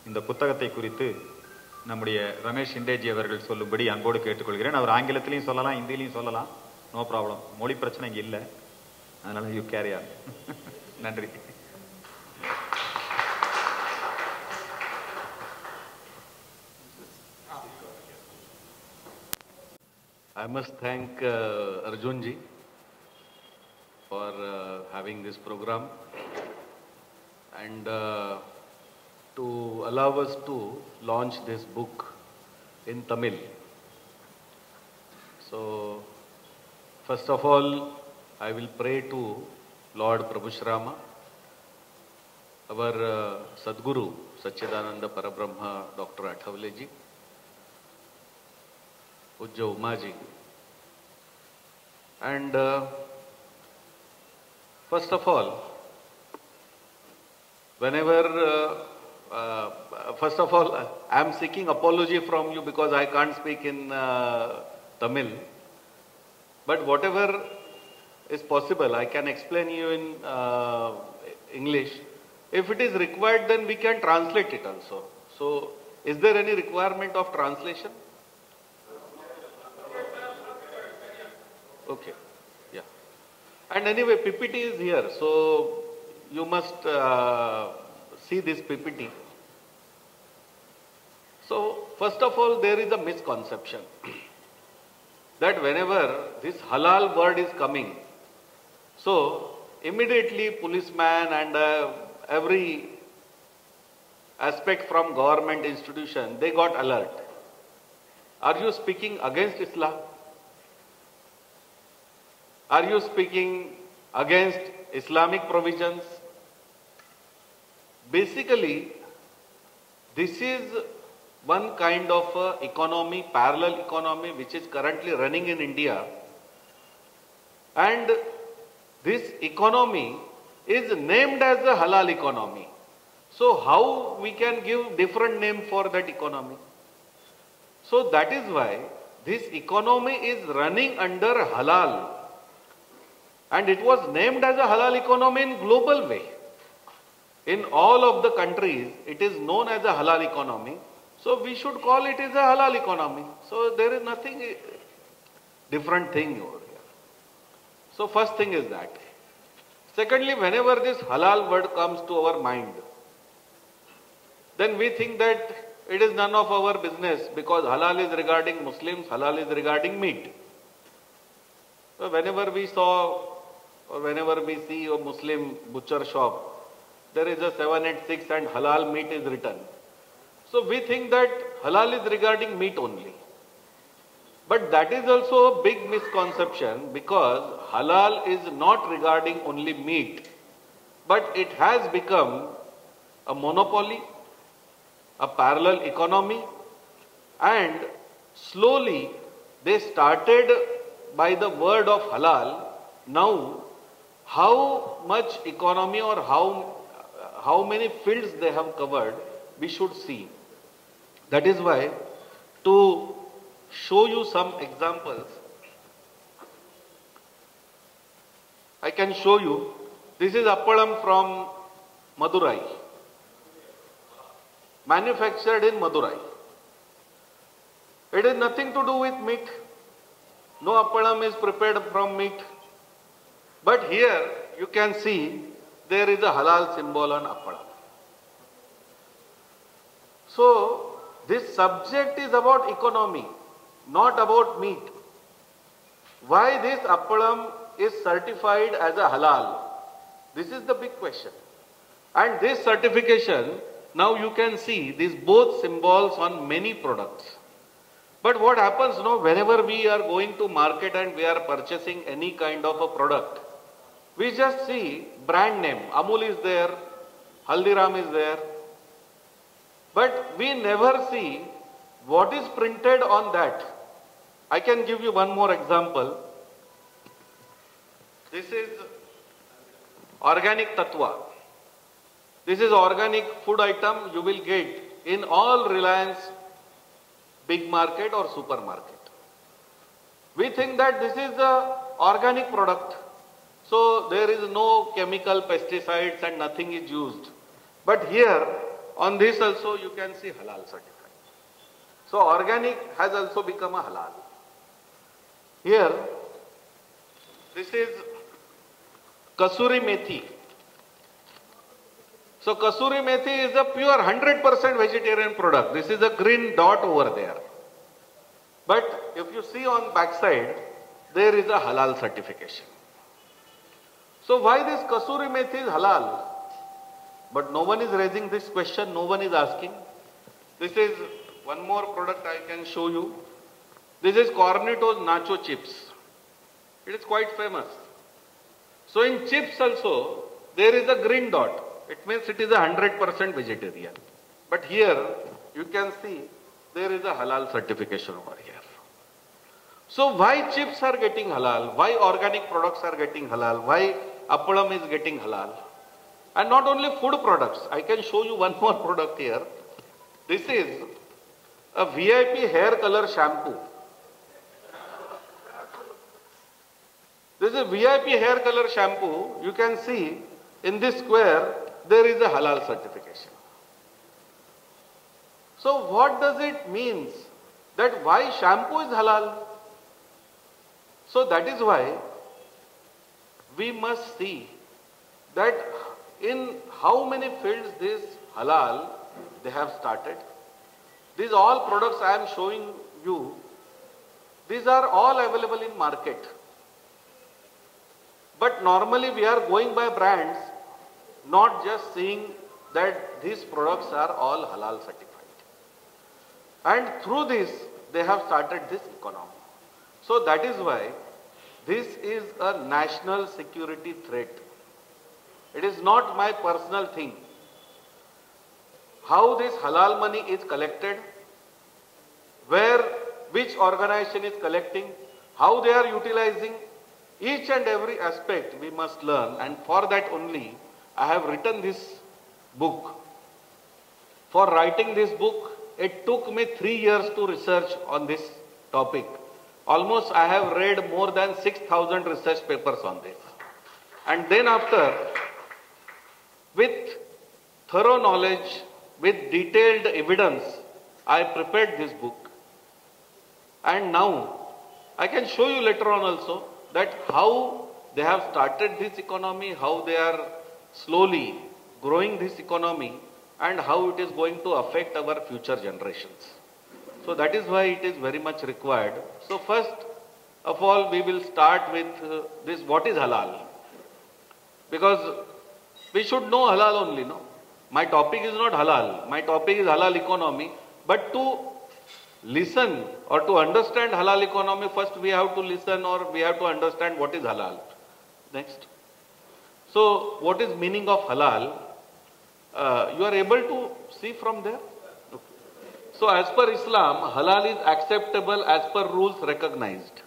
இந்த புத்தகத்தை குறித்து நம்முடைய ரமேஷ் ஷிண்டேஜி அவர்கள் சொல்லும்படி அன்போடு கேட்டுக்கொள்கிறேன். அவர் ஆங்கிலத்திலையும் சொல்லலாம், ஹிந்திலையும் சொல்லலாம், நோ ப்ராப்ளம். மொழி பிரச்சனை இங்கே இல்லை, அதனால யூ கேரி ஆன். நன்றி. I must thank Arjun ji for having this program and to allow us to launch this book in Tamil. So, first of all, I will pray to Lord Prabhushrama, our Sadguru, Satchidananda Parabrahma, Dr. Athawale ji, Pujya Umaji. And first of all, first of all, I am seeking apology from you because I can't speak in Tamil. But whatever is possible, I can explain you in English. If it is required, then we can translate it also. So, is there any requirement of translation? Okay, yeah. And anyway, PPT is here, so you must see this PPT. So, first of all, there is a misconception that whenever this halal word is coming, so immediately policeman and every aspect from government institution, they got alert. Are you speaking against Islam? Are you speaking against Islamic provisions? Basically, this is one kind of economy, parallel economy, which is currently running in India. And this economy is named as a halal economy. So how we can give different name for that economy? So that is why this economy is running under halal. And it was named as a halal economy in global way. In all of the countries, it is known as a halal economy. So we should call it as a halal economy. So there is nothing different thing over here. So first thing is that. Secondly, whenever this halal word comes to our mind, then we think that it is none of our business because halal is regarding Muslims, halal is regarding meat. So whenever we saw or whenever we see a Muslim butcher shop, there is a 786 and halal meat is written. So we think that halal is regarding meat only. But that is also a big misconception because halal is not regarding only meat, but it has become a monopoly, a parallel economy, and slowly they started by the word of halal. Now, how much economy or how many fields they have covered, we should see. That is why, to show you some examples, I can show you. This is appalam from Madurai, manufactured in Madurai. It is nothing to do with meat. No appalam is prepared from meat. But here you can see there is a halal symbol on appalam. So this subject is about economy, not about meat. Why this appalam is certified as a halal? This is the big question. And this certification, now you can see these both symbols on many products. But what happens now, whenever we are going to market and we are purchasing any kind of a product, we just see brand name. Amul is there, Haldiram is there. But we never see what is printed on that. I can give you one more example. This is organic Tatva. This is organic food item you will get in all Reliance big market or supermarket. We think that this is a organic product. So there is no chemical pesticides and nothing is used. But here On this also you can see halal certified. So organic has also become a halal. Here, this is kasuri methi. So kasuri methi is a pure 100% vegetarian product. This is a green dot over there. But if you see on backside, there is a halal certification. So why this kasuri methi is halal? But no one is raising this question, no one is asking. This is one more product I can show you. This is Cornetto's nacho chips. It is quite famous. So in chips also, there is a green dot. It means it is a 100% vegetarian. But here, you can see, there is a halal certification over here. So why chips are getting halal? Why organic products are getting halal? Why appalam is getting halal? And not only food products. I can show you one more product here. This is a VIP hair color shampoo. This is a VIP hair color shampoo. You can see in this square, there is a halal certification. So what does it mean? That why shampoo is halal? So that is why we must see that in how many fields this halal they have started. These all products I am showing you, these are all available in market. But normally we are going by brands, not just seeing that these products are all halal certified. And through this, they have started this economy. So that is why this is a national security threat. It is not my personal thing. How this halal money is collected, which organization is collecting, how they are utilizing, each and every aspect we must learn, and for that only I have written this book. For writing this book, it took me 3 years to research on this topic. Almost I have read more than 6,000 research papers on this. And then after, with thorough knowledge, with detailed evidence, I prepared this book. And now, I can show you later on also that how they have started this economy, how they are slowly growing this economy, and how it is going to affect our future generations. So that is why it is very much required. So first of all, we will start with this, what is halal? Because we should know halal only, no? My topic is not halal. My topic is halal economy. But to listen or to understand halal economy, first we have to listen or we have to understand what is halal. Next. So what is meaning of halal? You are able to see from there? Okay. So as per Islam, halal is acceptable as per rules recognized.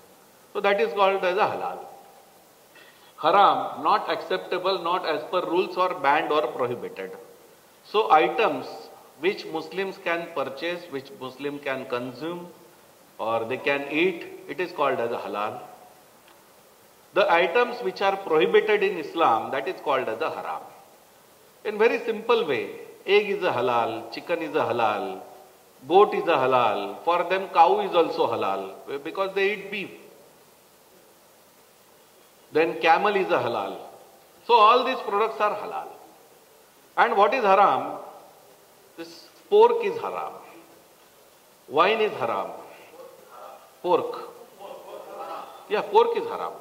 So that is called as a halal. Haram, not acceptable, not as per rules or banned or prohibited. So items which Muslims can purchase, which Muslim can consume or they can eat, it is called as a halal. The items which are prohibited in Islam, that is called as a haram. In very simple way, egg is a halal, chicken is a halal, goat is a halal. For them, cow is also halal because they eat beef. Then camel is a halal. So all these products are halal. And what is haram? This pork is haram. Wine is haram. Pork. Yeah, pork is haram.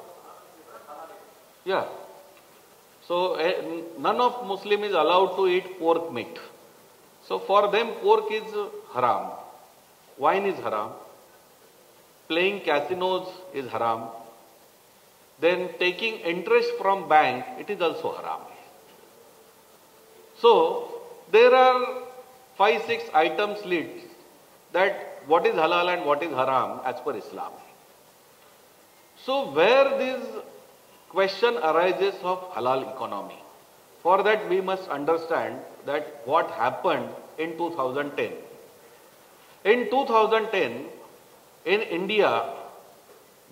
Yeah. So none of Muslim is allowed to eat pork meat. So for them pork is haram. Wine is haram. Playing casinos is haram. Then taking interest from bank, it is also haram. So there are 5-6 items lists that what is halal and what is haram as per Islam. So where this question arises of halal economy, for that we must understand that what happened in 2010. In 2010, in India,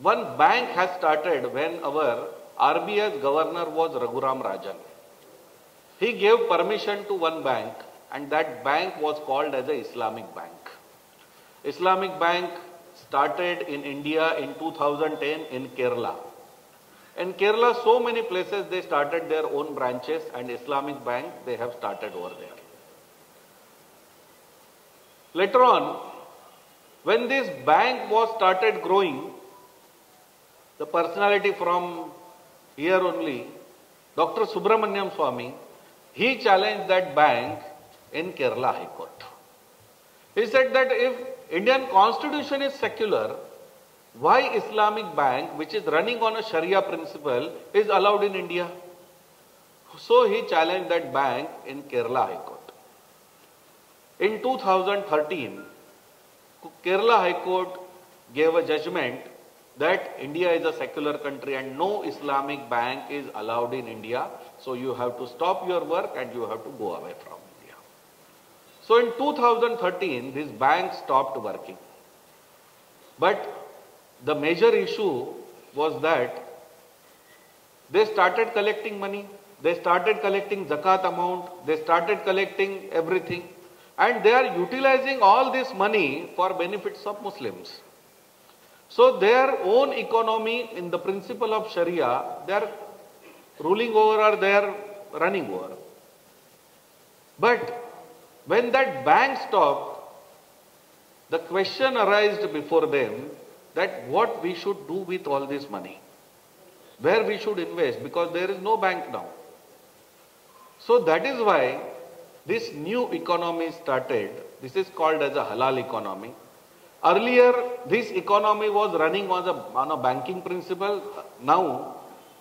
one bank has started when our RBI's governor was Raghuram Rajan. He gave permission to one bank and that bank was called as a Islamic Bank. Islamic Bank started in India in 2010 in Kerala. In Kerala, so many places they started their own branches, and Islamic Bank they have started over there. Later on, when this bank was started growing, the personality from here only, Dr. Subramaniam Swamy, he challenged that bank in Kerala High Court. He said that if Indian constitution is secular, why Islamic Bank, which is running on a Sharia principle, is allowed in India? So he challenged that bank in Kerala High Court. In 2013, Kerala High Court gave a judgment that India is a secular country and no Islamic bank is allowed in India. So you have to stop your work and you have to go away from India. So in 2013, this bank stopped working. But the major issue was that they started collecting money, they started collecting zakat amount, they started collecting everything, and they are utilizing all this money for benefits of Muslims. So their own economy in the principle of Sharia, they are ruling over or they are running over. But when that bank stopped, the question arose before them that what we should do with all this money, where we should invest, because there is no bank now. So that is why this new economy started. This is called as a halal economy. Earlier, this economy was running on a banking principle. Now,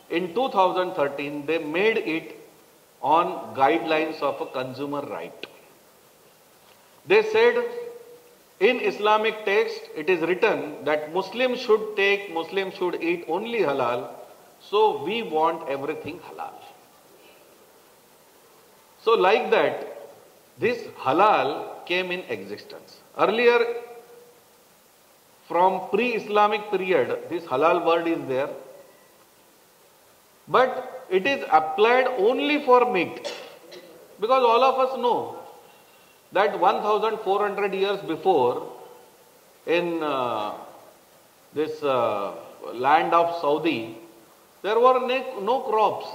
in 2013, they made it on guidelines of a consumer right. They said, in Islamic text, it is written that Muslims should eat only halal, so we want everything halal. So like that, this halal came in existence. Earlier, from pre-Islamic period, this halal word is there, but it is applied only for meat, because all of us know that 1400 years before, in this land of Saudi, there were no crops.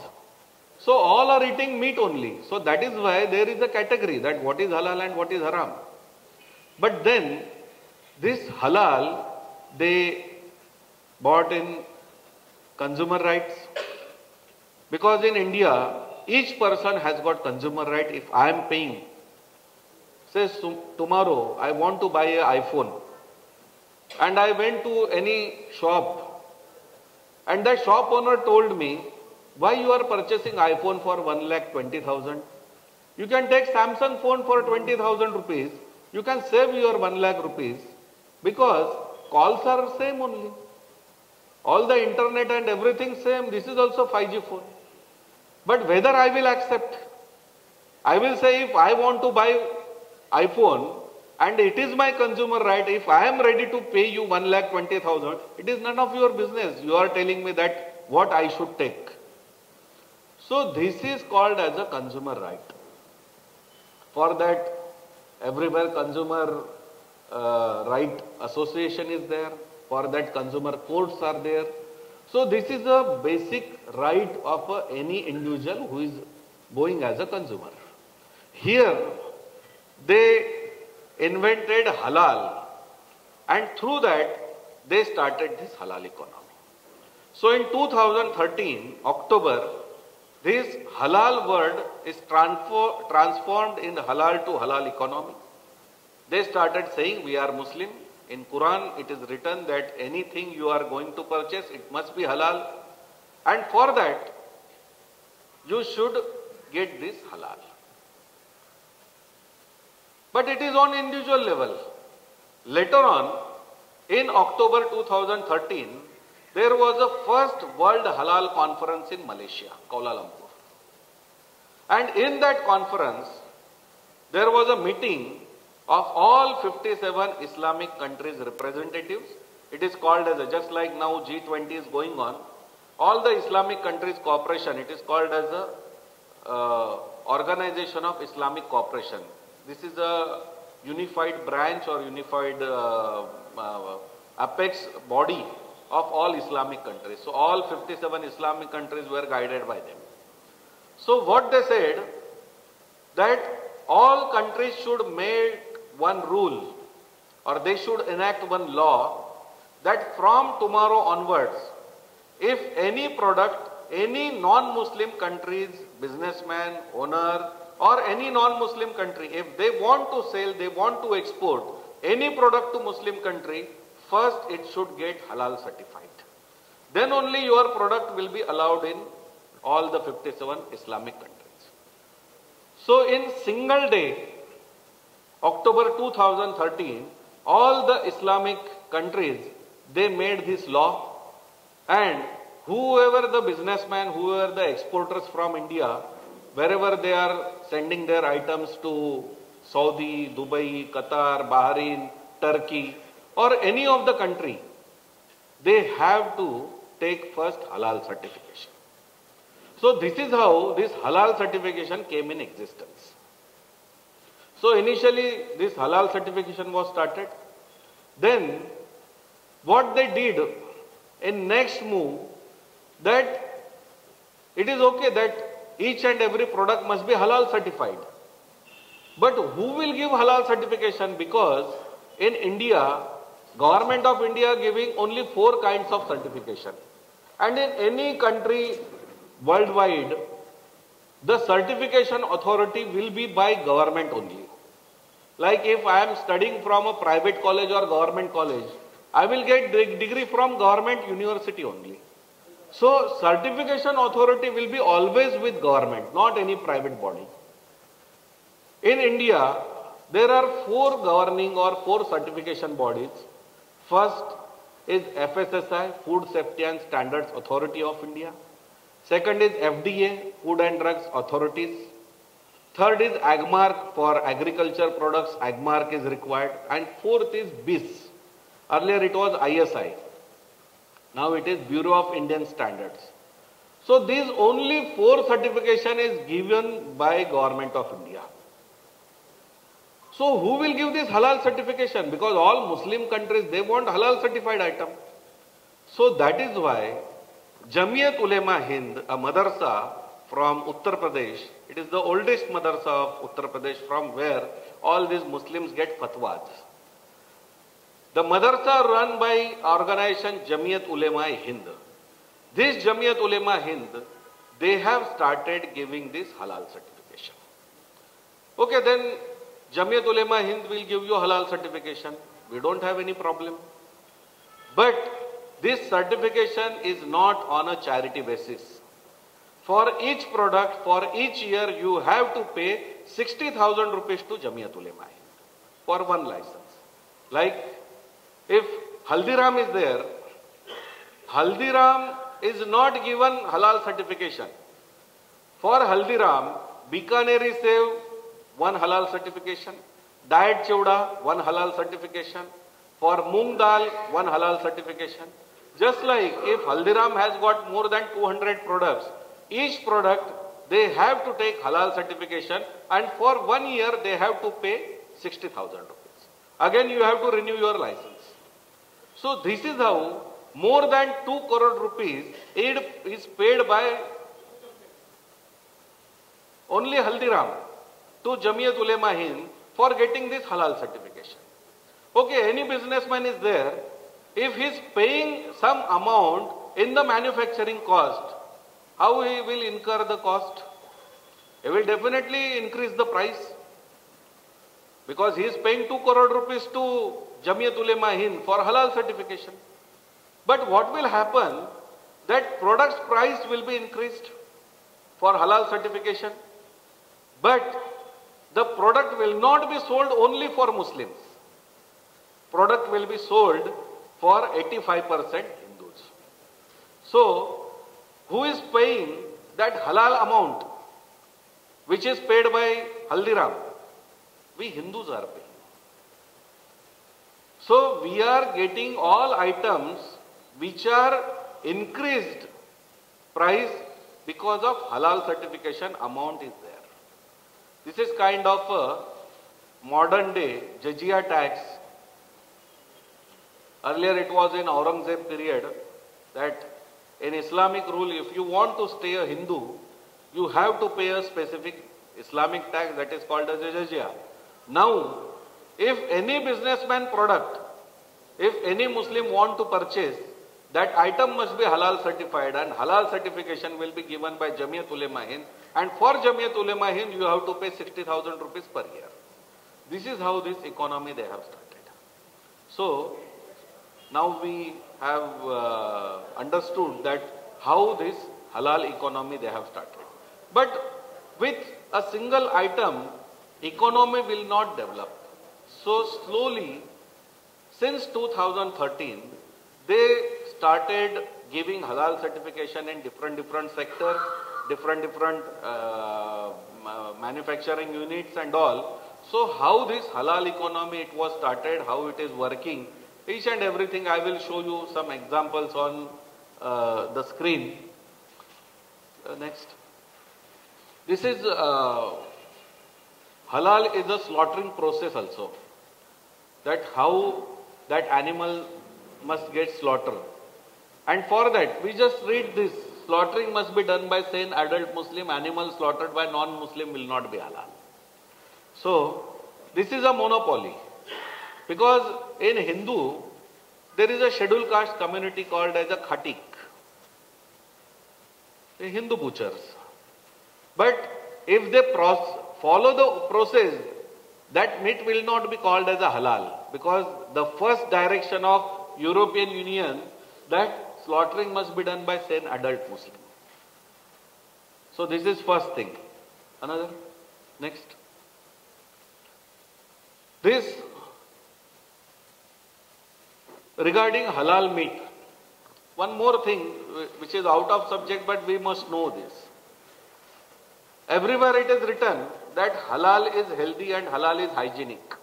So all are eating meat only. So that is why there is a category that what is halal and what is haram. But then this halal, they bought in consumer rights. Because in India, each person has got consumer right. If I am paying, say tomorrow I want to buy an iPhone, and I went to any shop, and that shop owner told me, why you are purchasing iPhone for 1,20,000? You can take Samsung phone for 20,000 rupees. You can save your 1 lakh rupees, because calls are same only. All the internet and everything same. This is also 5G phone. But whether I will accept, I will say if I want to buy iPhone and it is my consumer right, if I am ready to pay you 1,20,000, it is none of your business. You are telling me that what I should take. So this is called as a consumer right. For that, everywhere consumer right association is there. For that, consumer courts are there. So this is a basic right of any individual who is going as a consumer. Here, they invented halal, and through that, they started this halal economy. So in 2013, October, this halal word is transformed in halal to halal economy. They started saying we are Muslim. In Quran, it is written that anything you are going to purchase, it must be halal. And for that, you should get this halal. But it is on individual level. Later on, in October 2013, there was a first World Halal Conference in Malaysia, Kuala Lumpur. And in that conference, there was a meeting of all 57 Islamic countries' representatives. It is called as, just like now G20 is going on, all the Islamic countries' cooperation, it is called as a Organization of Islamic Cooperation. this is a unified branch or unified apex body of all Islamic countries. So all 57 Islamic countries were guided by them. So what they said, that all countries should make one rule, or they should enact one law, that from tomorrow onwards, if any product, any non-Muslim country's businessman, owner, or any non-Muslim country, if they want to sell, they want to export any product to Muslim country, first it should get halal certified. Then only your product will be allowed in all the 57 Islamic countries. So in single day, October 2013, all the Islamic countries, they made this law, and whoever the businessman, whoever the exporters from India, wherever they are sending their items to Saudi, Dubai, Qatar, Bahrain, Turkey, or any of the country, they have to take first halal certification. So this is how this halal certification came in existence. So initially this halal certification was started. Then what they did in next move, that it is okay that each and every product must be halal certified. But who will give halal certification? Because in India, Government of India giving only 4 kinds of certification. And in any country worldwide, the certification authority will be by government only. Like if I am studying from a private college or government college, I will get degree from government university only. So certification authority will be always with government, not any private body. In India, there are 4 governing or 4 certification bodies. First is FSSAI, Food Safety and Standards Authority of India. Second is FDA, Food and Drugs Authorities. Third is AGMARK, for agriculture products, AGMARK is required. And fourth is BIS. Earlier it was ISI. Now it is Bureau of Indian Standards. So these only 4 certification is given by Government of India. So who will give this halal certification? Because all Muslim countries, they want halal certified item. So that is why Jamiyat Ulema Hind, a madrasa from Uttar Pradesh, it is the oldest madrasa of Uttar Pradesh, from where all these Muslims get fatwas. The madrasa run by organization Jamiyat Ulema Hind. This Jamiyat Ulema Hind, they have started giving this halal certification. Okay, then Jamiyat Ulema Hind will give you halal certification. We don't have any problem. But this certification is not on a charity basis. For each product, for each year, you have to pay 60,000 rupees to Jamiyat Ulema Hind for one license. Like if Haldiram is there, Haldiram is not given halal certification. For Haldiram, Bikaneri Sev, 1 halal certification. Diet Chowda, 1 halal certification. For Moong Dal, 1 halal certification. Just like if Haldiram has got more than 200 products, each product they have to take halal certification, and for 1 year they have to pay 60,000 rupees. Again you have to renew your license. So this is how more than 2 crore rupees aid is paid by only Haldiram to Jamiyat Ulema Hind for getting this halal certification. Okay, any businessman is there, if he is paying some amount in the manufacturing cost, how he will incur the cost? He will definitely increase the price, because he is paying 2 crore rupees to Jamiyat Ulema Hind for halal certification. But what will happen? That product's price will be increased for halal certification. But the product will not be sold only for Muslims. Product will be sold for 85% Hindus. So, who is paying that halal amount which is paid by Haldiram? We Hindus are paying. So, we are getting all items which are increased price because of halal certification amount is there. This is kind of a modern day jizya tax. Earlier it was in Aurangzeb period that in Islamic rule, if you want to stay a Hindu, you have to pay a specific Islamic tax that is called as a jizya. Now, if any businessman product, if any Muslim want to purchase, that item must be halal certified, and halal certification will be given by Jamiyat Ulema Hind, and for Jamiyat Ulema Hind you have to pay 60,000 rupees per year. This is how this economy they have started. So, now we have understood that how this halal economy they have started. But with a single item, economy will not develop. So slowly, since 2013, they started giving halal certification in different sectors, different manufacturing units and all. So how this halal economy it was started, how it is working, each and everything I will show you some examples on the screen. Next. This is halal is a slaughtering process also. That how that animal must get slaughtered. And for that, we just read this. Slaughtering must be done by sane adult Muslim. Animal slaughtered by non-Muslim will not be halal. So, this is a monopoly. Because in Hindu, there is a scheduled caste community called as a Khatik. The Hindu butchers. But if they follow the process, that meat will not be called as a halal. Because the first direction of European Union, that slaughtering must be done by sane adult Muslim. So this is first thing. Another? Next. This regarding halal meat. One more thing which is out of subject but we must know this. Everywhere it is written that halal is healthy and halal is hygienic.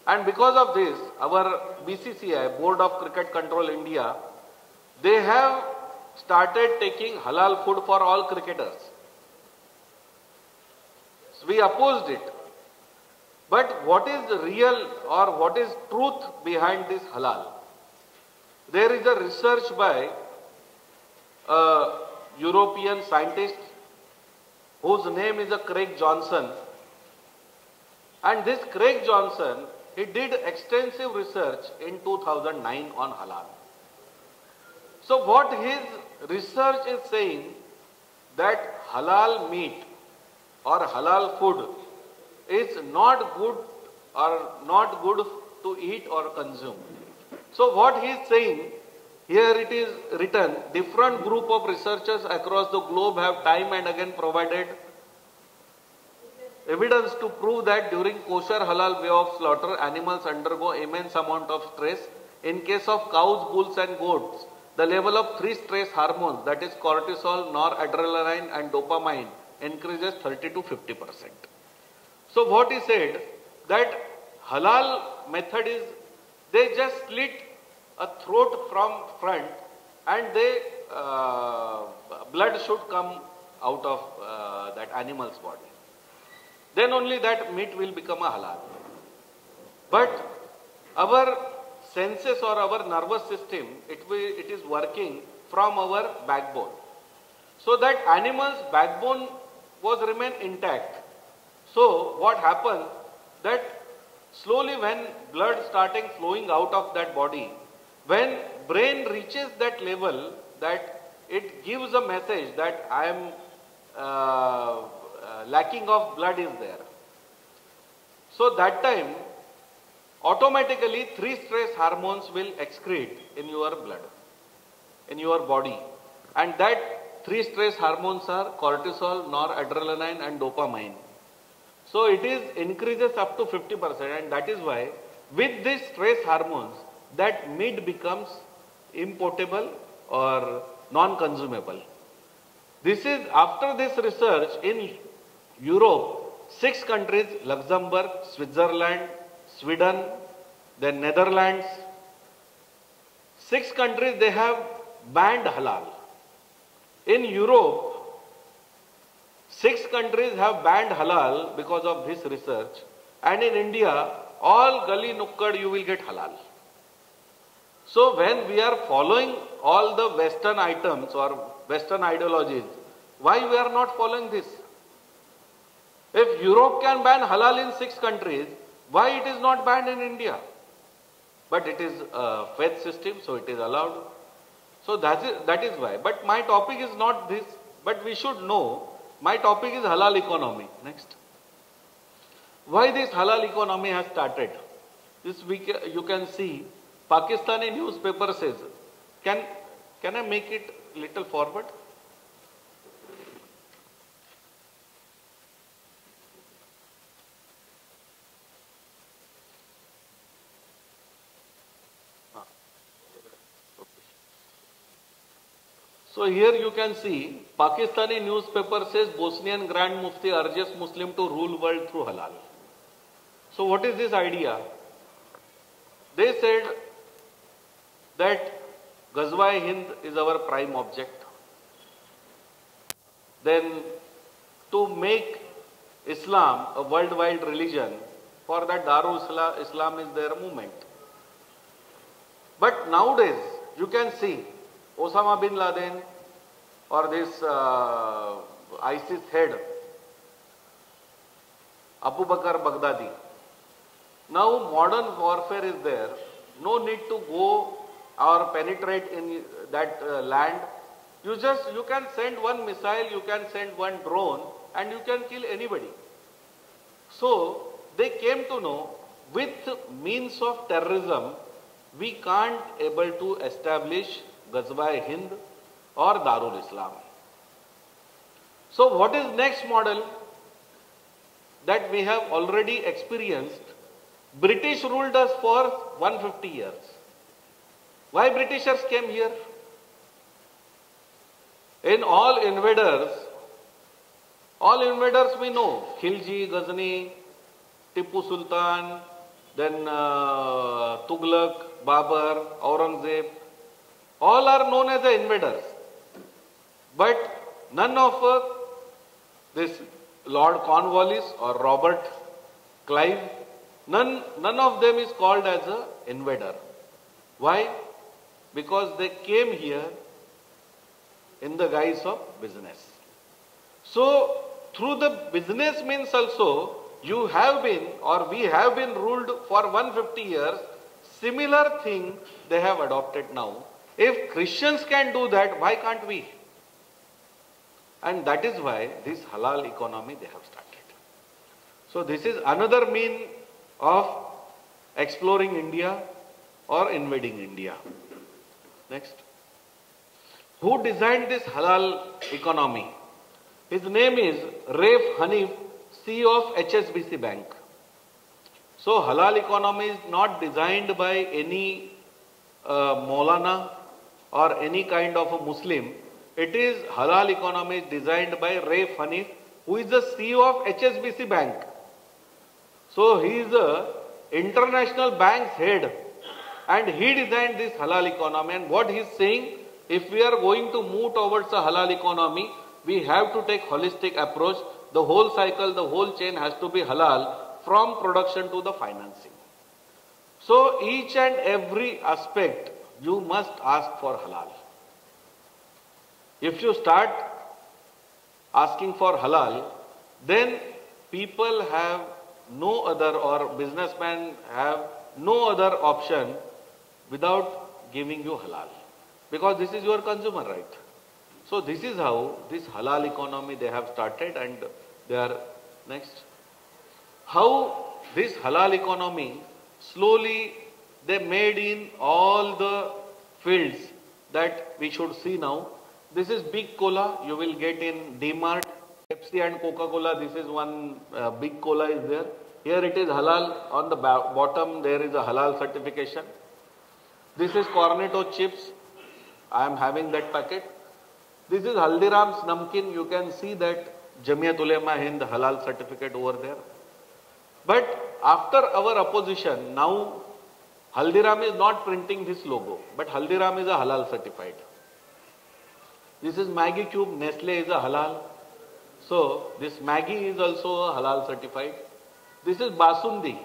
And because of this, our BCCI, Board of Cricket Control India, they have started taking halal food for all cricketers. So we opposed it. But what is real or what is truth behind this halal? There is a research by a European scientist whose name is Craig Johnson. And this Craig Johnson, he did extensive research in 2009 on halal. So what his research is saying that halal meat or halal food is not good or not good to eat or consume. So what he is saying, here it is written, different group of researchers across the globe have time and again provided evidence to prove that during kosher halal way of slaughter, animals undergo immense amount of stress. In case of cows, bulls and goats, the level of three stress hormones, that is cortisol, noradrenaline and dopamine, increases 30 to 50%. So what he said, that halal method is, they just slit a throat from front and they blood should come out of that animal's body. Then only that meat will become a halal. But our senses or our nervous system, it is working from our backbone. So that animal's backbone was remain intact. So what happens that slowly when blood starting flowing out of that body, when brain reaches that level that it gives a message that I am lacking of blood is there. So that time automatically three stress hormones will excrete in your blood, in your body. And that three stress hormones are cortisol, noradrenaline and dopamine. So it is increases up to 50%, and that is why with these stress hormones that meat becomes importable or non-consumable. This is after this research in Europe, 6 countries, Luxembourg, Switzerland, Sweden, then Netherlands, 6 countries they have banned halal. In Europe, 6 countries have banned halal because of this research. And in India, all gully nukkad you will get halal. So when we are following all the Western items or Western ideologies, why we are not following this? If Europe can ban halal in 6 countries, why it is not banned in India? But it is a faith system, so it is allowed. So that is why. But my topic is not this, but we should know, my topic is halal economy. Next. Why this halal economy has started? This week you can see, Pakistani newspaper says, can I make it little forward? So here you can see, Pakistani newspaper says Bosnian Grand Mufti urges Muslim to rule world through halal. So what is this idea? They said that Ghazwa-e-Hind is our prime object. Then to make Islam a worldwide religion, for that Darul Islam is their movement. But nowadays, you can see Osama bin Laden or this ISIS head, Abu Bakr Baghdadi. Now modern warfare is there. No need to go or penetrate in that land. You can send one missile, you can send one drone, and you can kill anybody. So they came to know, with means of terrorism, we can't able to establish Ghazwa-e-Hind or Darul Islam. So what is next model that we have already experienced? British ruled us for 150 years. Why Britishers came here? In all invaders we know, Khilji, Ghazni, Tipu Sultan, then Tughlaq, Babur, Aurangzeb, all are known as the invaders. But none of this Lord Cornwallis or Robert Clive, none of them is called as an invader. Why? Because they came here in the guise of business. So through the business means also, you have been or we have been ruled for 150 years. Similar thing they have adopted now. If Christians can do that, why can't we? And that is why this halal economy they have started. So this is another mean of exploring India or invading India. Next. Who designed this halal economy? His name is Raif Hanif, CEO of HSBC Bank. So halal economy is not designed by any Maulana or any kind of a Muslim. It is halal economy is designed by Raif Hanif, who is the CEO of HSBC Bank. So he is a international bank's head, and he designed this halal economy. And what he is saying, if we are going to move towards a halal economy, we have to take holistic approach. The whole cycle, the whole chain has to be halal, from production to the financing. So each and every aspect you must ask for halal. If you start asking for halal, then people have no other, or businessmen have no other option without giving you halal. Because this is your consumer right. So this is how this halal economy they have started, and they are next. How this halal economy slowly they made in all the fields that we should see now. This is big cola you will get in D-Mart. Pepsi and Coca-Cola, this is one big cola is there. Here it is halal. On the bottom there is a halal certification. This is Cornetto chips. I am having that packet. This is Haldiram's namkeen. You can see that Jamiyat Ulema Hind halal certificate over there. But after our opposition, now Haldiram is not printing this logo, but Haldiram is a halal certified. This is Maggi Cube. Nestle is a halal. So this Maggi is also a halal certified. This is basundi.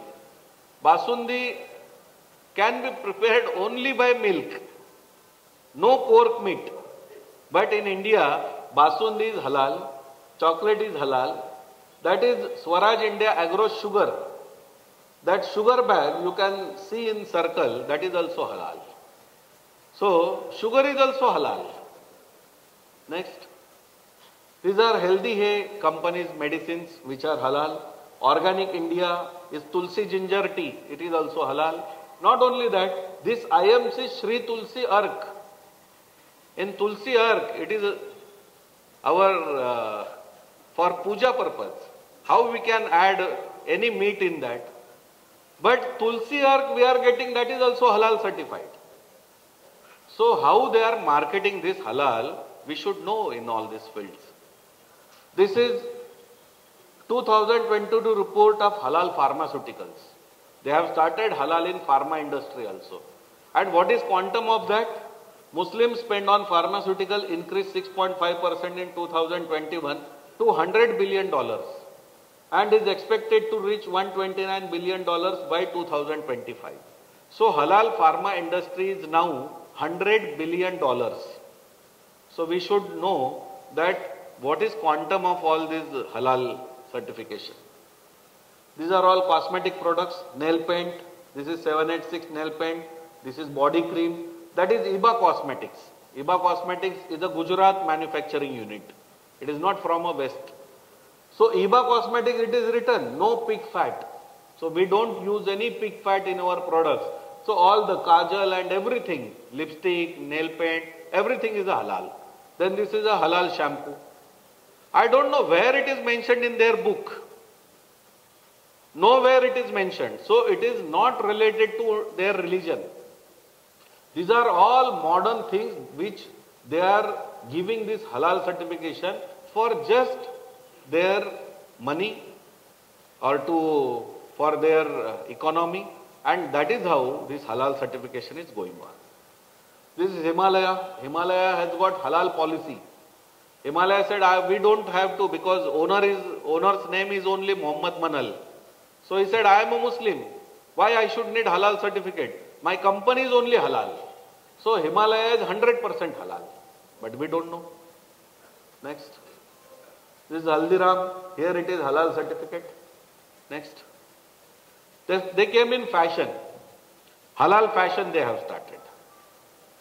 Basundi can be prepared only by milk, no pork meat. But in India, basundi is halal, chocolate is halal. That is Swaraj India Agro Sugar. That sugar bag you can see in circle, that is also halal. So, sugar is also halal. Next. These are Healthy Hay companies' medicines which are halal. Organic India is Tulsi ginger tea. It is also halal. Not only that, this IMC Shri Tulsi Ark. In Tulsi Ark, it is our for puja purpose. How we can add any meat in that. But Tulsi Ark we are getting, that is also halal certified. So how they are marketing this halal, we should know in all these fields. This is 2022 report of halal pharmaceuticals. They have started halal in pharma industry also. And what is quantum of that? Muslims spend on pharmaceutical increased 6.5% in 2021 to $100 billion and is expected to reach $129 billion by 2025. So halal pharma industry is now $100 billion. So we should know that what is quantum of all these halal certification. These are all cosmetic products, nail paint. This is 786 nail paint. This is body cream. That is Iba Cosmetics. Iba Cosmetics is a Gujarat manufacturing unit. It is not from a West. So Iba Cosmetics, it is written no pig fat. So we don't use any pig fat in our products. So all the kajal and everything, lipstick, nail paint, everything is a halal. Then this is a halal shampoo. I don't know where it is mentioned in their book. Nowhere it is mentioned. So it is not related to their religion. These are all modern things which they are giving this halal certification for just their money or for their economy, and that is how this halal certification is going on. This is Himalaya. Himalaya has got halal policy. Himalaya said, we don't have to, because owner's name is only Muhammad Manal. So he said, I am a Muslim. Why I should need halal certificate? My company is only halal. So Himalaya is 100% halal. But we don't know. Next. This is Haldiram. Here it is halal certificate. Next. They came in fashion. Halal fashion they have started.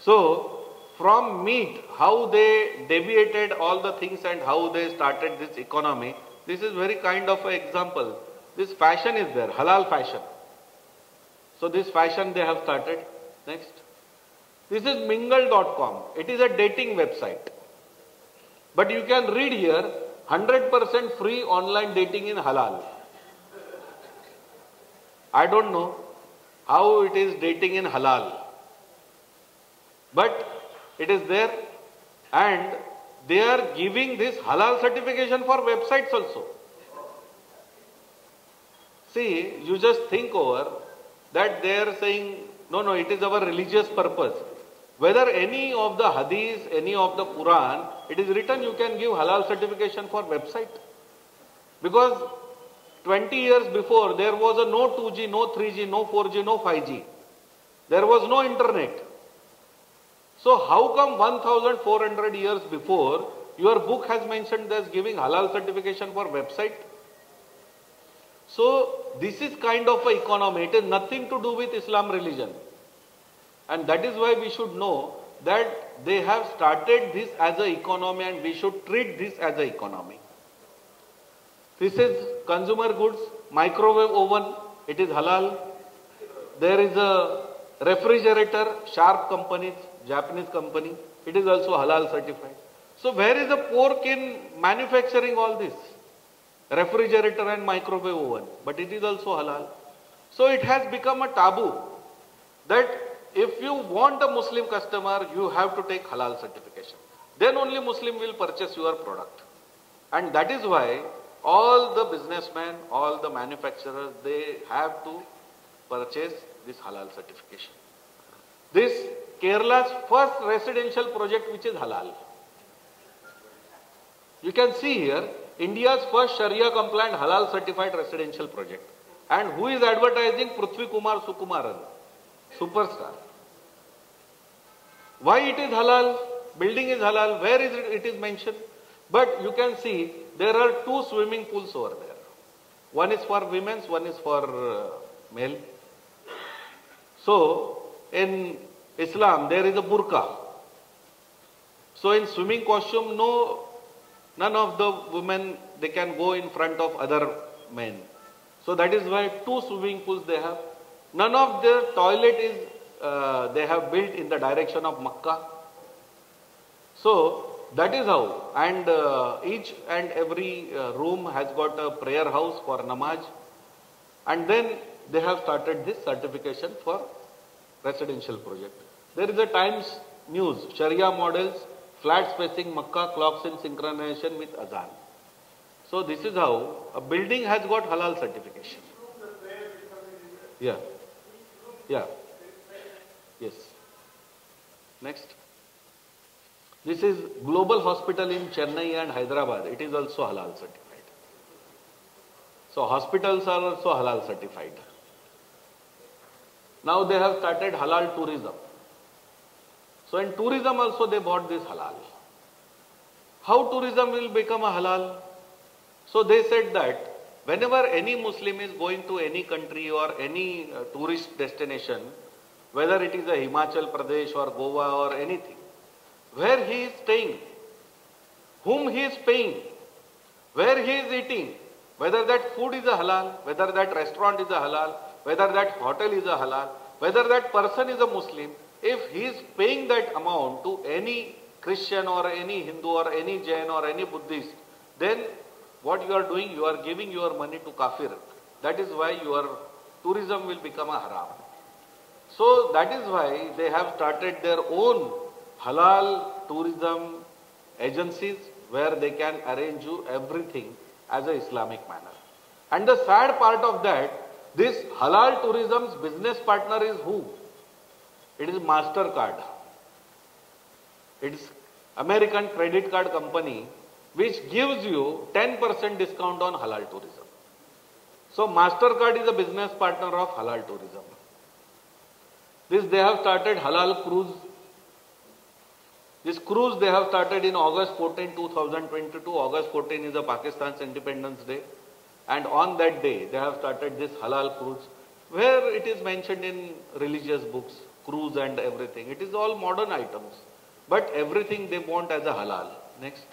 So from meat, how they deviated all the things and how they started this economy, this is very kind of an example. This fashion is there, halal fashion. So this fashion they have started. Next. This is mingle.com. It is a dating website. But you can read here, 100% free online dating in halal. I don't know how it is dating in halal. But it is there, and they are giving this halal certification for websites also. See, you just think over that they are saying, no, it is our religious purpose. Whether any of the hadith, any of the Quran, it is written you can give halal certification for website. Because 20 years before, there was a no 2G, no 3G, no 4G, no 5G. There was no internet. So how come 1400 years before, your book has mentioned as giving halal certification for website? So this is kind of an economy. It has nothing to do with Islam religion. And that is why we should know that they have started this as an economy and we should treat this as an economy. This is consumer goods, microwave oven, it is halal. There is a refrigerator, Sharp company, Japanese company, it is also halal certified. So where is the pork in manufacturing all this? Refrigerator and microwave oven, but it is also halal. So it has become a taboo that if you want a Muslim customer, you have to take halal certification. Then only Muslim will purchase your product. And that is why all the businessmen, all the manufacturers, they have to purchase this halal certification. This Kerala's first residential project which is halal. You can see here, India's first Sharia compliant halal certified residential project. And who is advertising? Prithvi Kumar Sukumaran, superstar. Why it is halal? Building is halal. Where is it is mentioned? But you can see there are two swimming pools over there. One is for women's, one is for male. So in Islam there is a burqa. So in swimming costume, none of the women, they can go in front of other men. So that is why two swimming pools they have. None of their toilet is they have built in the direction of Makkah. So that is how. And each and every room has got a prayer house for namaz. And then they have started this certification for residential project. There is a Times News, Sharia models, flat spacing Makkah, clocks in synchronization with Azan. So this is how a building has got halal certification. Yeah. Yeah. Yes. Next. This is Global Hospital in Chennai and Hyderabad. It is also halal certified. So hospitals are also halal certified. Now they have started halal tourism. So in tourism also they bought this halal. How tourism will become a halal? So they said that whenever any Muslim is going to any country or any tourist destination, whether it is a Himachal Pradesh or Goa or anything, where he is staying, whom he is paying, where he is eating, whether that food is a halal, whether that restaurant is a halal, whether that hotel is a halal, whether that person is a Muslim, if he is paying that amount to any Christian or any Hindu or any Jain or any Buddhist, then what you are doing, you are giving your money to kafir. That is why your tourism will become a haram. So that is why they have started their own halal tourism agencies where they can arrange you everything as a Islamic manner. And the sad part of that, this halal tourism's business partner is who? It is MasterCard. It is American credit card company which gives you 10% discount on halal tourism. So MasterCard is a business partner of halal tourism. This they have started halal cruise. This cruise they have started in August 14, 2022. August 14 is the Pakistan's Independence Day. And on that day, they have started this halal cruise, where it is mentioned in religious books, cruise and everything. It is all modern items. But everything they want as a halal. Next.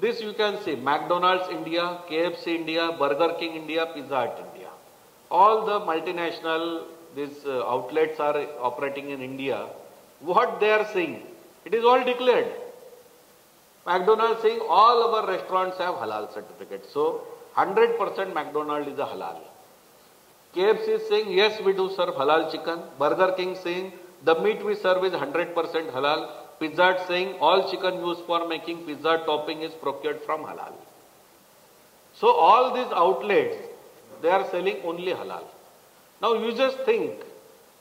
This you can see, McDonald's India, KFC India, Burger King India, Pizza Hut India. All the multinational, these outlets are operating in India. What they are saying, it is all declared. McDonald's saying all our restaurants have halal certificate. So 100% McDonald's is a halal. KFC is saying yes, we do serve halal chicken. Burger King saying the meat we serve is 100% halal. Pizza Hut saying all chicken used for making pizza topping is procured from halal. So all these outlets, they are selling only halal. Now you just think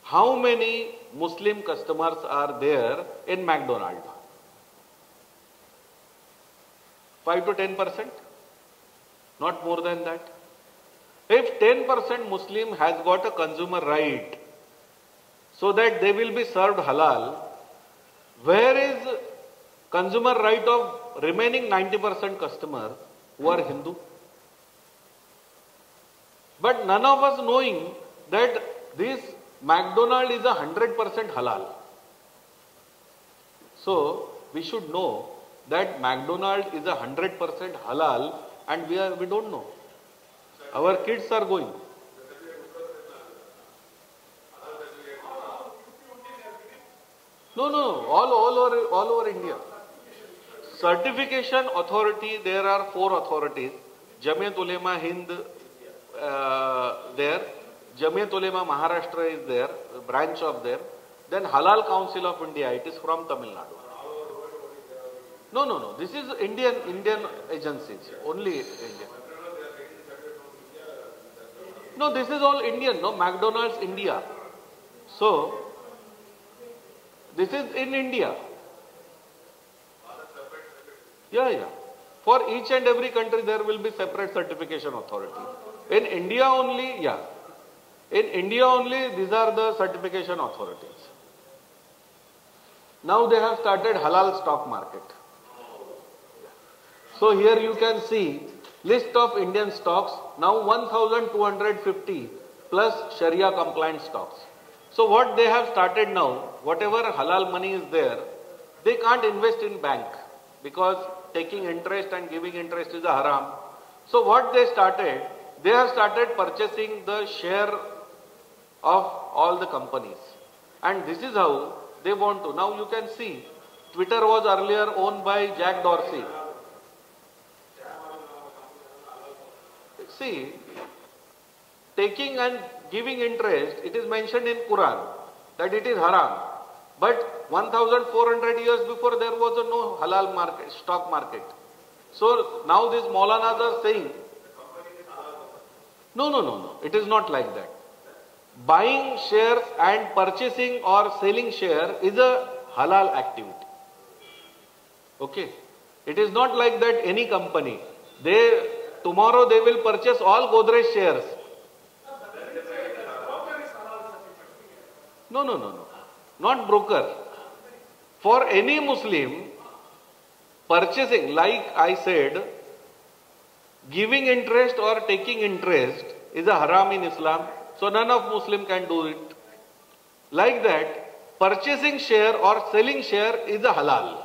how many Muslim customers are there in McDonald's? 5 to 10%? Not more than that. If 10% Muslim has got a consumer right so that they will be served halal, where is consumer right of remaining 90% customers who are Hindu? But none of us knowing that this McDonald's is 100% halal. So we should know that McDonald's is 100% halal, and we don't know. Our kids are going. No, all over India. Certification authority, there are 4 authorities. Jamiat Ulema Hind there. Jamiat Ulema Maharashtra is there, branch of there. Then Halal Council of India, it is from Tamil Nadu. No. This is Indian agencies, only Indian. No, this is all Indian, no, McDonald's India. So, this is in India. Yeah. For each and every country there will be separate certification authority. In India only, yeah. In India only, these are the certification authorities. Now they have started halal stock market. So here you can see list of Indian stocks, now 1250 plus Sharia compliant stocks. So what they have started now, whatever halal money is there, they can't invest in bank because taking interest and giving interest is a haram. So what they have started purchasing the share of all the companies. And this is how they want to. Now you can see, Twitter was earlier owned by Jack Dorsey. See, taking and giving interest, it is mentioned in Quran that it is haram. But 1400 years before there was no halal market, stock market. So now these Maulanas are saying, no, it is not like that. Buying shares and purchasing or selling share is a halal activity. Okay. It is not like that any company, tomorrow they will purchase all Godrej shares. No. Not broker. For any Muslim, purchasing, like I said, giving interest or taking interest is a haram in Islam. So none of Muslim can do it. Like that, purchasing share or selling share is a halal.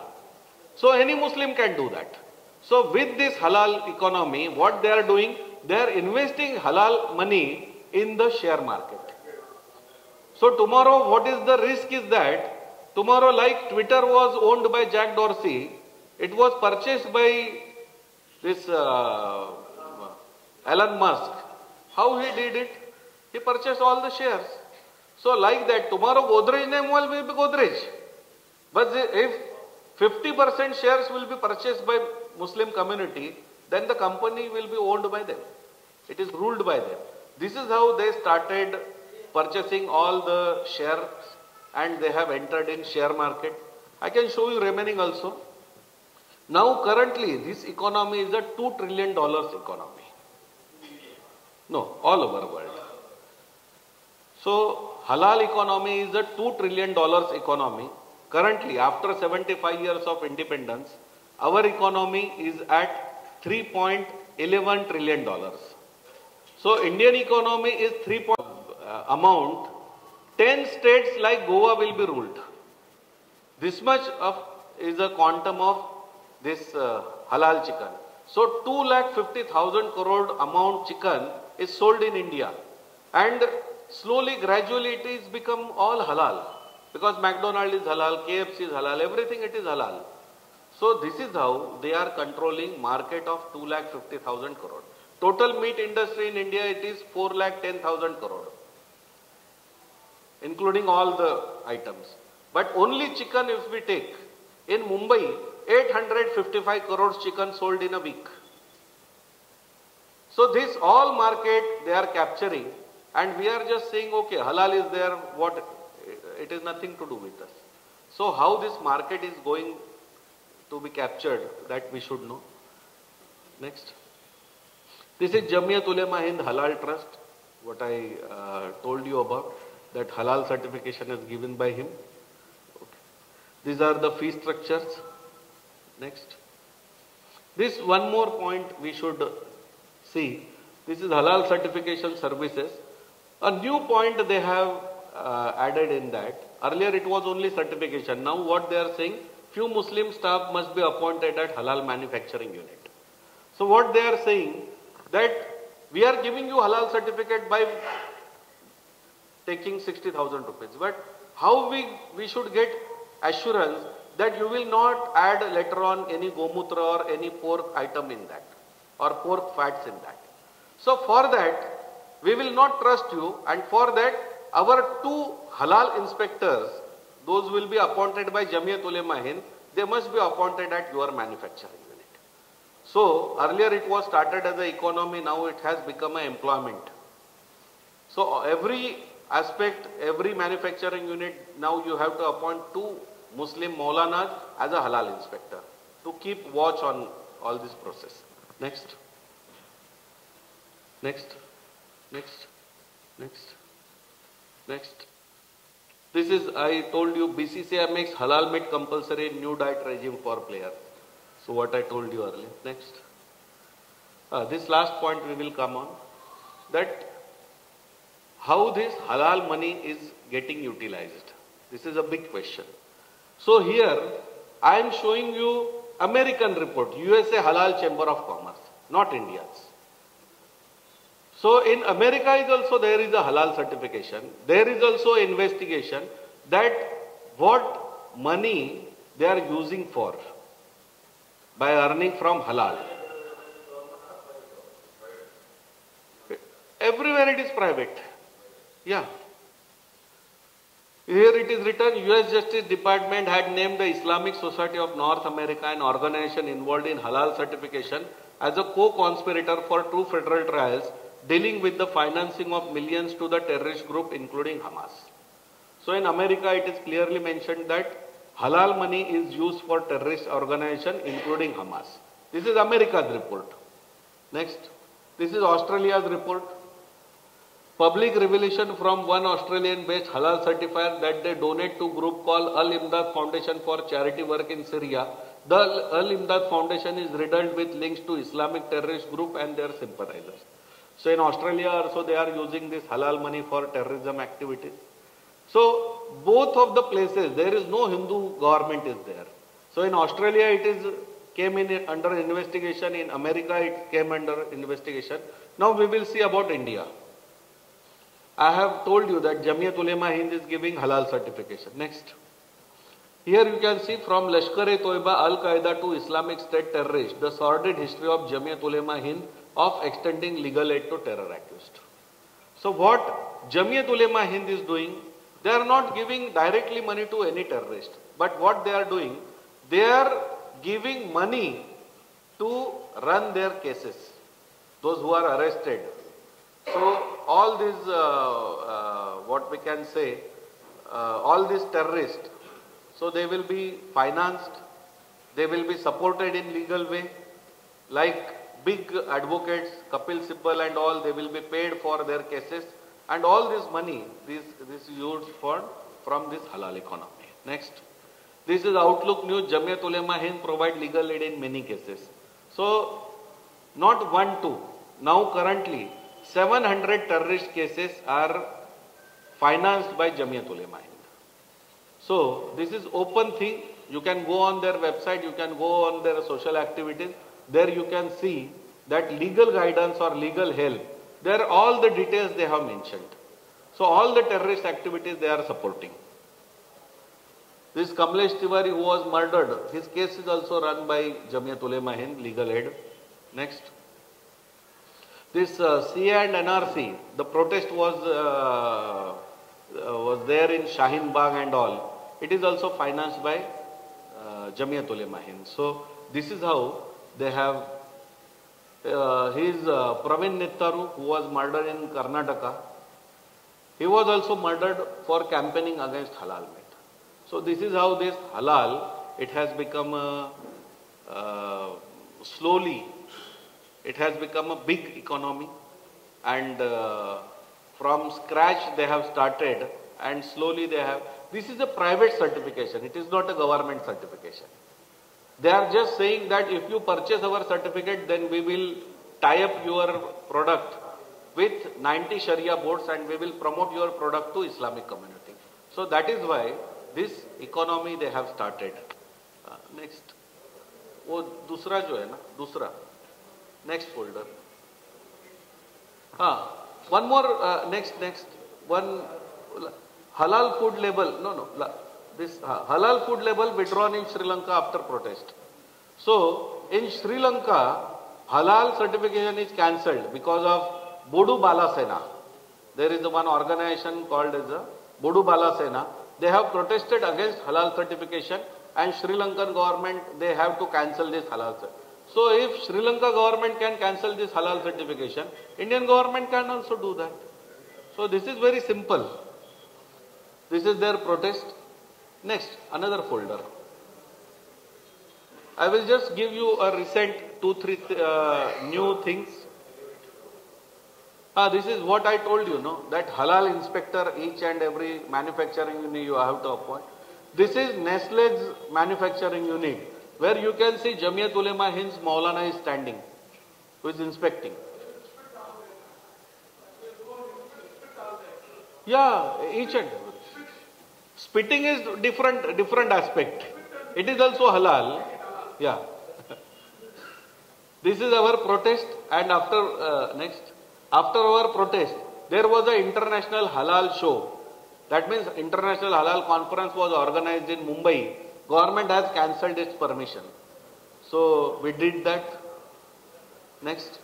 So any Muslim can do that. So with this halal economy, what they are doing, they are investing halal money in the share market. So tomorrow, what is the risk is that, tomorrow like Twitter was owned by Jack Dorsey, it was purchased by this Elon Musk. How he did it? He purchased all the shares. So like that, tomorrow Godrej name will be Godrej. But if 50% shares will be purchased by Muslim community, then the company will be owned by them. It is ruled by them. This is how they started purchasing all the shares and they have entered in share market. I can show you remaining also. Now currently this economy is a $2 trillion economy. No, all over world. So halal economy is a $2 trillion economy. Currently, after 75 years of independence, our economy is at $3.11 trillion. So Indian economy is amount, 10 states like Goa will be ruled. This much is a quantum of this halal chicken. So 2,50,000 crore amount chicken is sold in India. And slowly, gradually it is become all halal. Because McDonald's is halal, KFC is halal, everything it is halal. So this is how they are controlling market of 2,50,000 crore. Total meat industry in India, it is 4,10,000 crore. Including all the items. But only chicken if we take, in Mumbai, 855 crores chicken sold in a week. So this all market they are capturing and we are just saying, okay, halal is there, what, it is nothing to do with us. So how this market is going to be captured, that we should know. Next. This is Jamiyat Ulema Hind Halal Trust, what I told you about, that halal certification is given by him. Okay. These are the fee structures. Next. This one more point we should see. This is halal certification services. A new point they have added in that. Earlier it was only certification. Now what they are saying, few Muslim staff must be appointed at halal manufacturing unit. So what they are saying, that we are giving you halal certificate by taking 60,000 rupees. But how we should get assurance that you will not add later on any gomutra or any pork item in that or pork fats in that. So for that, we will not trust you, and for that our 2 halal inspectors, those will be appointed by Jamiyat Ulema Hind, they must be appointed at your manufacturing unit. So earlier it was started as an economy, now it has become an employment. So every aspect, every manufacturing unit, now you have to appoint 2 Muslim Maulanas as a halal inspector to keep watch on all this process. Next. Next. Next. Next. Next. This is, I told you, BCCI makes halal meat compulsory in new diet regime for players. So what I told you earlier. Next. This last point we will come on. That how this halal money is getting utilized. This is a big question. So here I am showing you American report, USA Halal Chamber of Commerce, not India's. So in America is also there is a halal certification. There is also investigation that what money they are using for by earning from halal. Everywhere it is private. Yeah. Here it is written, US Justice Department had named the Islamic Society of North America, an organization involved in halal certification, as a co-conspirator for two federal trials dealing with the financing of millions to the terrorist group including Hamas. So in America it is clearly mentioned that halal money is used for terrorist organization including Hamas. This is America's report. Next. This is Australia's report. Public revelation from one Australian-based halal certifier that they donate to group called Al-Imdad Foundation for charity work in Syria. The Al-Imdad Foundation is riddled with links to Islamic terrorist group and their sympathizers. So in Australia also they are using this halal money for terrorism activities. So both of the places there is no Hindu government is there. So in Australia it is came in under investigation. In America it came under investigation. Now we will see about India. I have told you that Jamiyat Ulema Hind is giving halal certification. Next. Here you can see from Lashkar-e-Toiba, Al-Qaeda to Islamic State terrorists, the sordid history of Jamiyat Ulema Hind of extending legal aid to terror accused. So what Jamiyat Ulema Hind is doing, they are not giving directly money to any terrorist. But what they are doing, they are giving money to run their cases. Those who are arrested. So all these, what we can say, all these terrorists, so they will be financed, they will be supported in legal way, like big advocates, Kapil Sibal and all, they will be paid for their cases, and all this money, this used for from this halal economy. Next. This is Outlook News. Jamiyat Ulema Hind provide legal aid in many cases. So not 1, 2. Now currently 700 terrorist cases are financed by Jamiyat Ulema Hind. So this is open thing. You can go on their website, you can go on their social activities. There you can see that legal guidance or legal help. There are all the details they have mentioned. So all the terrorist activities they are supporting. This Kamlesh Tiwari who was murdered, his case is also run by Jamiyat Ulema Hind, legal aid. Next. This CA and NRC, the protest was there in Shaheen Bagh and all. It is also financed by Jamiyat Ulema Hind. So this is how they have. His Praveen Nittaru, who was murdered in Karnataka, he was also murdered for campaigning against halal meat. So this is how this halal, it has become slowly. It has become a big economy, and from scratch they have started, and slowly they have. This is a private certification. It is not a government certification. They are just saying that if you purchase our certificate, then we will tie up your product with 90 Sharia boards and we will promote your product to Islamic community. So that is why this economy they have started. Next. वो दूसरा जो है ना, दूसरा. Next folder. One more, next. One, halal food label. This halal food label withdrawn in Sri Lanka after protest. So, in Sri Lanka, halal certification is cancelled because of Bodu Bala Sena. There is one organization called as a Bodu Bala Sena. They have protested against halal certification, and Sri Lankan government, they have to cancel this halal certification. So if Sri Lanka government can cancel this halal certification, Indian government can also do that. So this is very simple. This is their protest. Next, another folder. I will just give you a recent 2-3 new things. This is what I told you, no? That halal inspector, each and every manufacturing unit you have to appoint. This is Nestle's manufacturing unit, where you can see Jamiyat Ulema Hind's Maulana is standing, who is inspecting. Yeah, each and every. Spitting is different aspect. It is also halal. Yeah. This is our protest, and after our protest, there was an international halal show. That means international halal conference was organized in Mumbai. Government has cancelled its permission. So we did that. Next.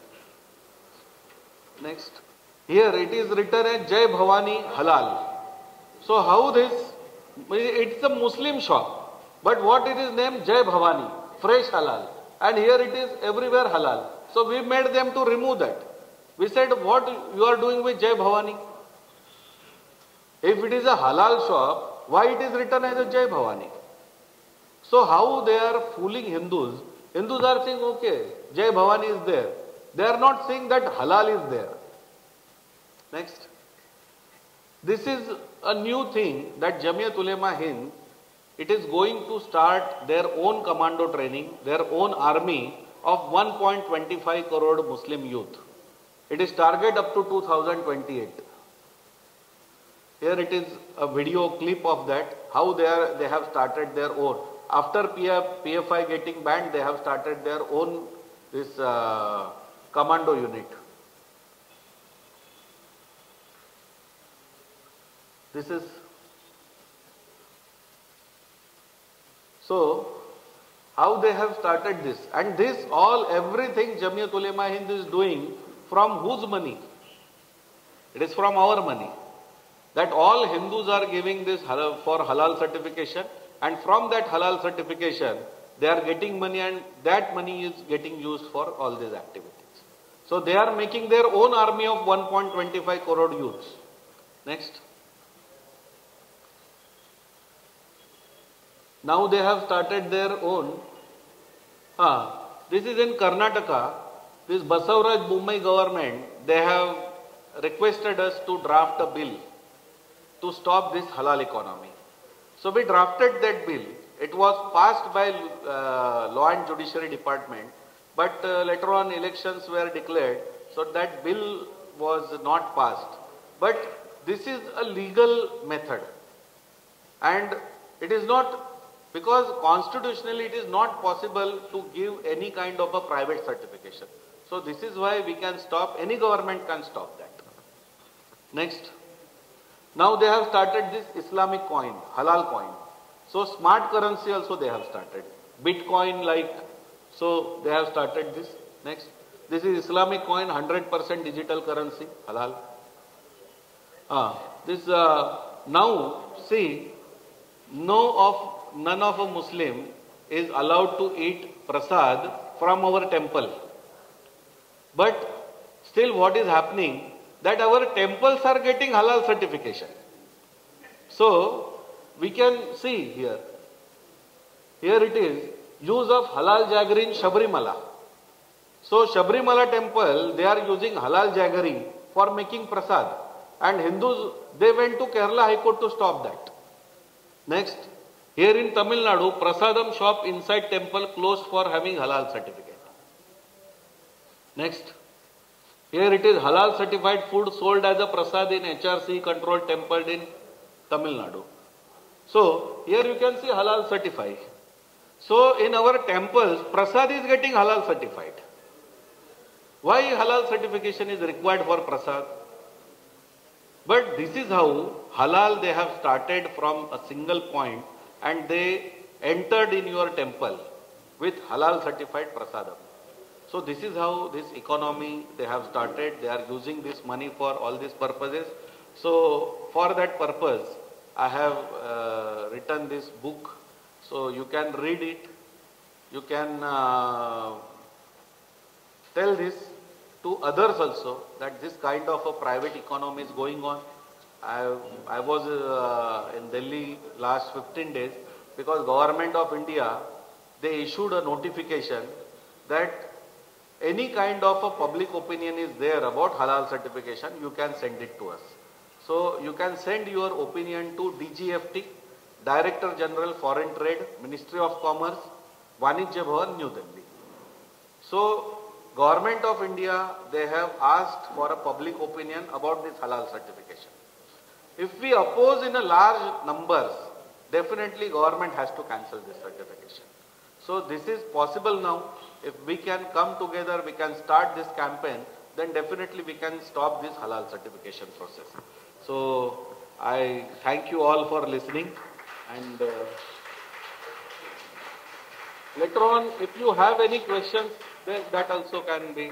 Here it is written as Jai Bhavani Halal. So how this? It's a Muslim shop, but what it is named Jai Bhavani, fresh halal, and here it is everywhere halal. So we made them to remove that. We said, what you are doing with Jai Bhavani? If it is a halal shop, why it is written as a Jai Bhavani? So how they are fooling Hindus? Hindus are saying, okay, Jai Bhavani is there. They are not saying that halal is there. Next. This is a new thing that Jamiyat Ulema Hind, it is going to start their own commando training, their own army of 1.25 crore Muslim youth. It is target up to 2028. Here it is a video clip of that, how they have started their own. After PFI getting banned, they have started their own commando unit. This is so how they have started this, and this everything Jamiyat Ulema Hind is doing from whose money? It is from our money. That all Hindus are giving this for halal certification, and from that halal certification they are getting money, and that money is getting used for all these activities. So they are making their own army of 1.25 crore youths. Next. Now they have started their own. This is in Karnataka. This Basavaraj Bommai government, they have requested us to draft a bill to stop this halal economy. So we drafted that bill. It was passed by Law and Judiciary Department, but later on elections were declared, so that bill was not passed. But this is a legal method, and it is not, because constitutionally it is not possible to give any kind of a private certification. So this is why we can stop, any government can stop that. Next. Now they have started this Islamic coin, halal coin. So smart currency also they have started. Bitcoin like, so they have started this. Next. This is Islamic coin, 100% digital currency, halal. Now see, none of a Muslim is allowed to eat prasad from our temple. But still what is happening, that our temples are getting halal certification. So we can see here. Here it is, use of halal jaggery in Sabrimala. So Sabrimala temple, they are using halal jaggery for making prasad. And Hindus, they went to Kerala High Court to stop that. Next, here in Tamil Nadu, prasadam shop inside temple closed for having halal certificate. Next, here it is halal certified food sold as a prasad in HRC controlled temple in Tamil Nadu. So here you can see halal certified. So in our temples, prasad is getting halal certified. Why halal certification is required for prasad? But this is how halal they have started from a single point, and they entered in your temple with halal certified prasadam. So this is how this economy they have started. They are using this money for all these purposes. So for that purpose, I have written this book. So you can read it. You can tell this to others also, that this kind of a private economy is going on. I was in Delhi last 15 days, because Government of India, they issued a notification that any kind of a public opinion is there about halal certification, you can send it to us. So you can send your opinion to DGFT, Director General Foreign Trade, Ministry of Commerce, Vanijya Bhavan, New Delhi. So Government of India, they have asked for a public opinion about this halal certification. If we oppose in a large numbers, definitely government has to cancel this certification. So this is possible now. If we can come together, we can start this campaign, then definitely we can stop this halal certification process. So I thank you all for listening, and later on if you have any questions, then that also can be